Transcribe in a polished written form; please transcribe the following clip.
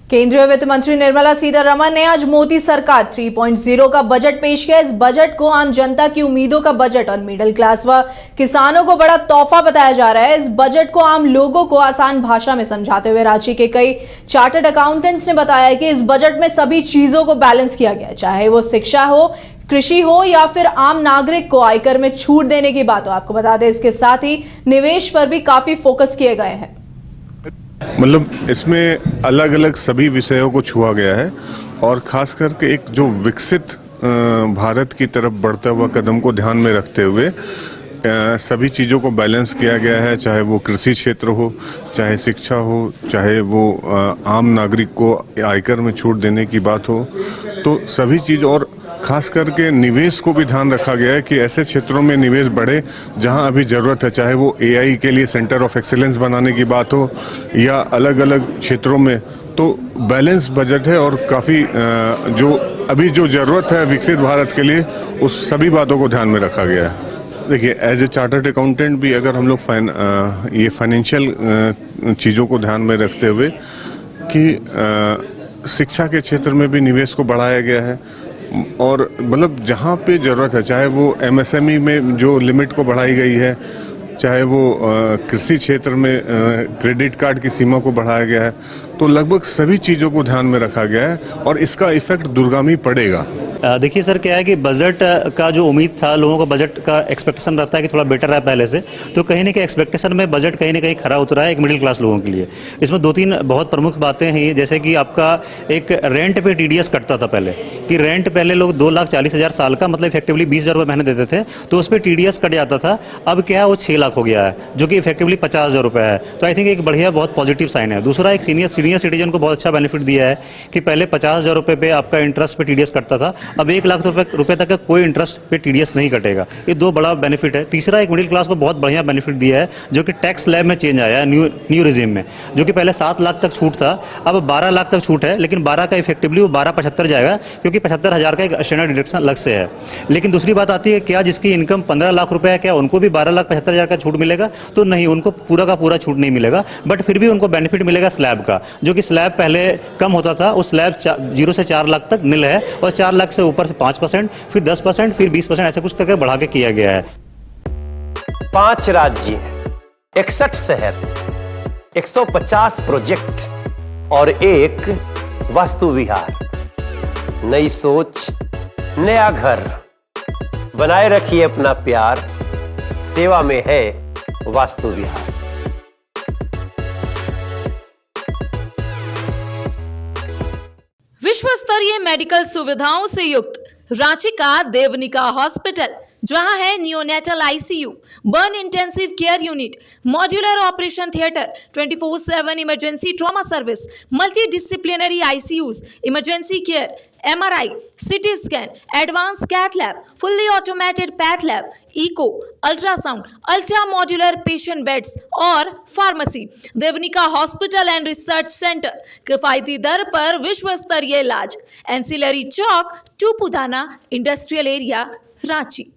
केंद्रीय वित्त मंत्री निर्मला सीतारमण ने आज मोदी सरकार 3.0 का बजट पेश किया। इस बजट को आम जनता की उम्मीदों का बजट और मिडिल क्लास व किसानों को बड़ा तोहफा बताया जा रहा है। इस बजट को आम लोगों को आसान भाषा में समझाते हुए रांची के कई चार्टर्ड अकाउंटेंट्स ने बताया कि इस बजट में सभी चीजों को बैलेंस किया गया, चाहे वो शिक्षा हो, कृषि हो या फिर आम नागरिक को आयकर में छूट देने की बात हो। आपको बता दें, इसके साथ ही निवेश पर भी काफी फोकस किए गए हैं। मतलब इसमें अलग अलग सभी विषयों को छुआ गया है और खास करके एक जो विकसित भारत की तरफ बढ़ता हुआ कदम को ध्यान में रखते हुए सभी चीज़ों को बैलेंस किया गया है, चाहे वो कृषि क्षेत्र हो, चाहे शिक्षा हो, चाहे वो आम नागरिक को आयकर में छूट देने की बात हो, तो सभी चीज़ और खास करके निवेश को भी ध्यान रखा गया है कि ऐसे क्षेत्रों में निवेश बढ़े जहां अभी ज़रूरत है, चाहे वो एआई के लिए सेंटर ऑफ एक्सीलेंस बनाने की बात हो या अलग अलग क्षेत्रों में। तो बैलेंस बजट है और काफ़ी जो अभी जो ज़रूरत है विकसित भारत के लिए, उस सभी बातों को ध्यान में रखा गया है। देखिए, एज ए चार्टर्ड अकाउंटेंट भी अगर हम लोग ये फाइनेंशियल चीज़ों को ध्यान में रखते हुए कि शिक्षा के क्षेत्र में भी निवेश को बढ़ाया गया है और मतलब जहाँ पे ज़रूरत है, चाहे वो एमएसएमई में जो लिमिट को बढ़ाई गई है, चाहे वो कृषि क्षेत्र में क्रेडिट कार्ड की सीमा को बढ़ाया गया है, तो लगभग सभी चीज़ों को ध्यान में रखा गया है और इसका इफेक्ट दूरगामी पड़ेगा। देखिए सर, क्या है कि बजट का जो उम्मीद था, लोगों का बजट का एक्सपेक्टेशन रहता है कि थोड़ा बेटर है पहले से, तो कहीं ना कहीं एक्सपेक्टेशन में बजट कहीं ना कहीं खरा उतरा है एक मिडिल क्लास लोगों के लिए। इसमें दो तीन बहुत प्रमुख बातें हैं, जैसे कि आपका एक रेंट पे टीडीएस कटता था पहले, कि रेंट पहले लोग 2,40,000 साल का मतलब इफेक्टिवली 20,000 रुपये महीने देते थे, तो उस पर टीडीएस कट जाता था। अब क्या है, वो 6 लाख हो गया है, जो कि इफेक्टिवली 50,000 रुपये है। तो आई थिंक एक बढ़िया बहुत पॉजिटिव साइन है। दूसरा, एक सीनियर सिटीजन को बहुत अच्छा बेनिफिट दिया है कि पहले 50,000 रुपये पे आपका इंटरेस्ट पे टीडीएस कटता था, अब 1 लाख रुपए तक का कोई इंटरेस्ट पे टीडीएस नहीं कटेगा। ये दो बड़ा बेनिफिट है। तीसरा, एक मिडिल क्लास को बहुत बढ़िया बेनिफिट दिया है, जो कि टैक्स स्लैब में चेंज आया है न्यू रिजीम में, जो कि पहले 7 लाख तक छूट था, अब 12 लाख तक छूट है, लेकिन 12 का इफेक्टिवली वो 12,75 जाएगा, क्योंकि 75,000 का एक स्टैंडर्ड डिडक्शन अलग से है। लेकिन दूसरी बात आती है, क्या जिसकी इनकम 15 लाख रुपए है, क्या उनको भी 12,75,000 का छूट मिलेगा? तो नहीं, उनको पूरा का पूरा छूट नहीं मिलेगा, बट फिर भी उनको बेनिफिट मिलेगा स्लैब का, जो कि स्लैब पहले कम होता था, उस स्लैब 0 से 4 लाख तक नील है, और 4 लाख से ऊपर से 5%, फिर 10%, फिर 20%, ऐसे कुछ करके बढ़ा के किया गया है। 5 राज्य, 61 शहर, 150 प्रोजेक्ट और एक वास्तु विहार। नई सोच, नया घर। बनाए रखिए अपना प्यार, सेवा में है वास्तु विहार। विश्व स्तरीय मेडिकल सुविधाओं से युक्त रांची का देवनिका हॉस्पिटल, जहां है neonatal ICU, burn intensive care unit, modular operation theatre, 24/7 emergency trauma service, multi disciplinary ICUs, emergency care, MRI, CT scan, advance cath lab, fully automated path lab, echo, ultrasound, ultra modular patient beds और pharmacy. Devanika hospital and research centre, किफायती दर पर विश्व स्तरीय इलाज। Ancillary चौक, Tupudana industrial area, Ranchi.